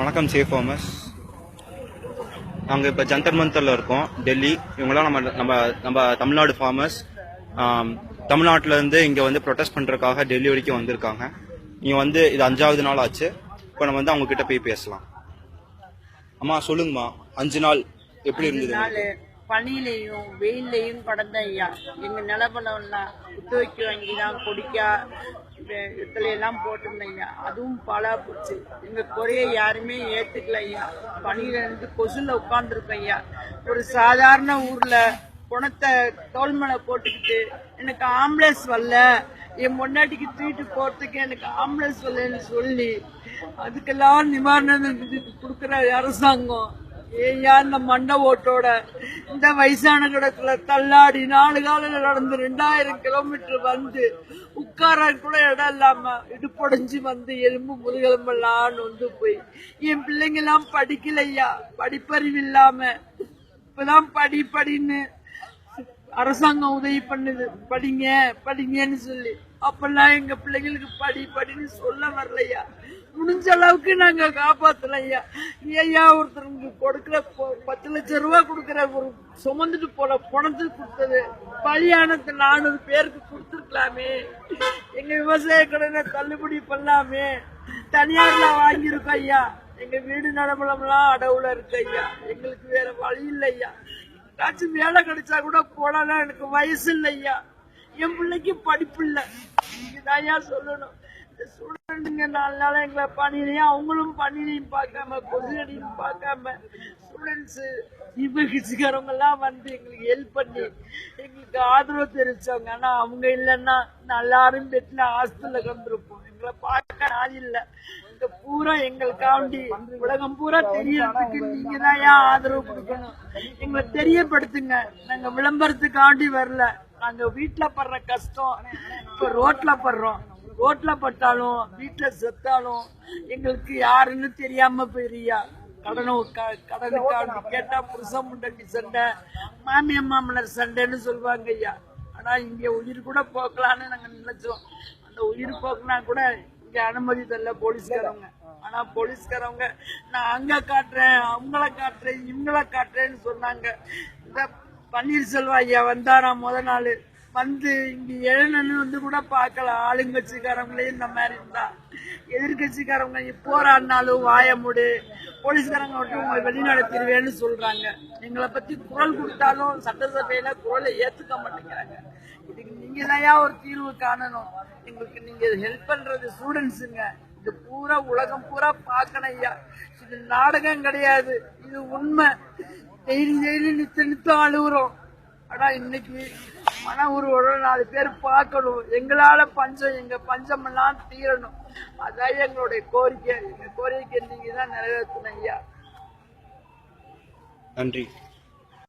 வணக்கம் safe farmers. நாங்கள் இப்போ ஜந்தர் மந்தரில் இருக்கோம், டெல்லி. இவங்களாம் நம்ம நம்ம நம்ம தமிழ்நாடு ஃபார்மர்ஸ். தமிழ்நாட்டிலேருந்து இங்கே வந்து ப்ரொடெஸ்ட் பண்ணுறதுக்காக டெல்லி வரைக்கும் வந்திருக்காங்க. இங்கே வந்து இது 5வது நாள் ஆச்சு. இப்போ நம்ம வந்து அவங்கக்கிட்ட போய் பேசலாம். அம்மா சொல்லுங்கம்மா, 5 நாள் எப்படி இருந்தது? பனியிலையும் வெயிலையும் கடந்த ஐயா. எங்க நிலப்பலம்லாம் குத்துவைக்கு வாங்கி தான் கொடிக்கா எல்லாம் போட்டிருந்தேன் ஐயா. அதுவும் பாலா போச்சு. எங்க குறைய யாருமே ஏத்துக்கல ஐயா. பனியில இருந்து கொசுல உட்கார்ந்துருக்கோம் ஐயா. ஒரு சாதாரண ஊர்ல குணத்தை தோல்மலை போட்டுக்கிட்டு எனக்கு ஆம்புலன்ஸ் வரல, என் பொண்டாட்டிக்கு தூக்கிட்டு போறதுக்கு எனக்கு ஆம்புலன்ஸ் வரலன்னு சொல்லி அதுக்கெல்லாம் நிவாரணம் கொடுக்குற அரசாங்கம் ஏயா இந்த மண்ட ஓட்டோட இந்த வயசான கிடக்குல தள்ளாடி 4 காலில் நடந்து 2000 கிலோமீட்டர் வந்து உட்கார கூட இடம் இல்லாம இடுப்படைஞ்சு வந்து எலும்பு முதுகெலும்பெல்லாம் நொந்து போய் என் பிள்ளைங்க எல்லாம் படிக்கலையா. படிப்பறிவு இல்லாம இப்பதான் படின்னு அரசாங்கம் உதவி பண்ணுது, படிங்க படிங்கன்னு சொல்லி. அப்பெல்லாம் எங்க பிள்ளைங்களுக்கு படின்னு சொல்ல வரலையா. முடிஞ்ச அளவுக்கு நாங்க காப்பாத்தலையா. ஐயா ஒருத்தருக்கு கொடுக்கற 10 லட்சம் ரூபாய் கொடுக்கற ஒரு சுமந்துட்டு போல பணத்து கொடுத்தது பலியானது 400 பேருக்கு கொடுத்துருக்கலாமே. எங்க விவசாய கடனை தள்ளுபடி பண்ணலாமே. தனியார்ல வாங்கியிருக்கோம் ஐயா. எங்க வீடு நடமலம்லாம் அடவுல இருக்கு ஐயா. எங்களுக்கு வேற வழி இல்லையா. ஏதாச்சும் வேலை கிடைச்சா கூட போலாம். எனக்கு வயசு இல்லையா. என் பிள்ளைக்கு படிப்பு இல்லை. நீங்கதாயா சொல்லணும். ஸ்டூடெண்ட்டுங்க 4 நாளா எங்களை பணியிலையும் அவங்களும் பணியிலையும் பார்க்காம கொசுகடியும் பார்க்காம ஸ்டூடெண்ட்ஸு இவகிச்சுக்காரவங்க எல்லாம் வந்து எங்களுக்கு ஹெல்ப் பண்ணி எங்களுக்கு ஆதரவு தெரிவிச்சவங்க. ஆனா அவங்க இல்லைன்னா எல்லாரும் பெட்டில் ஹாஸ்டல்ல கிடந்திருப்போம். எங்களை பார்க்க ஆள் இல்லை. இந்த பூரா எங்களுக்காண்டி உலகம் பூரா தெரியறதுக்கு நீங்க தான் ஏன் ஆதரவு கொடுக்கணும். எங்களை தெரியப்படுத்துங்க. நாங்க விளம்பரத்துக்காண்டி வரல. நாங்க வீட்டுல படுற கஷ்டம் இப்ப ரோட்ல படுறோம். ரோட்ல பட்டாலும் வீட்டுல செத்தாலும் எங்களுக்கு யாருன்னு தெரியாம போயிரியா. கடனுக்காண்டி கேட்டா புருஷன் முண்டட்டி சண்டை, மாமியா மாமனார் சண்டைன்னு சொல்லுவாங்க ஐயா. ஆனா இங்க உயிர் கூட போக்கலான்னு நாங்க நினைச்சோம். அந்த உயிர் போக்குனா கூட இங்க அனுமதி தரல போலீஸ்காரவங்க. ஆனா போலீஸ்காரவங்க நான் அங்க காட்டுறேன், அவங்கள காட்டுறேன், இவங்கள காட்டுறேன்னு சொன்னாங்க. இந்த பன்னீர்செல்வம் ஐயா வந்தாராம் முத நாள் வந்து இங்க எழுநன்னு வந்து கூட பார்க்கல. ஆளுங்கட்சிக்காரங்களே இந்த மாதிரி இருந்தா எதிர்கட்சிக்காரவங்க போராடினாலும் வாய மூடு, போலீஸ்காரங்க உங்களை வெளிநடத்திடுவேன்னு சொல்றாங்க. எங்களை பத்தி குரல் கொடுத்தாலும் சட்டசபையில குரலை ஏத்துக்க மாட்டேங்கிறாங்க. இதுக்கு நீங்க தான் ஒரு தீர்வு காணணும். எங்களுக்கு நீங்க ஹெல்ப் பண்றது ஸ்டூடெண்ட்ஸுங்க. இது பூரா உலகம் பூரா பார்க்கணும் ஐயா. இது நாடகம் கிடையாது, இது உண்மை. டெய்லி நித்தம் அழுகுறோம். ஆனா இன்னைக்கு மன உருவோட 4 பேர் பார்க்கணும். எங்களால பஞ்சம், எங்க பஞ்சம் எல்லாம் தீரணும். அதான் எங்களுடைய கோரிக்கை. எங்க கோரிக்கை நீங்க தான் நிறைவேற்றணும் ஐயா. நன்றி.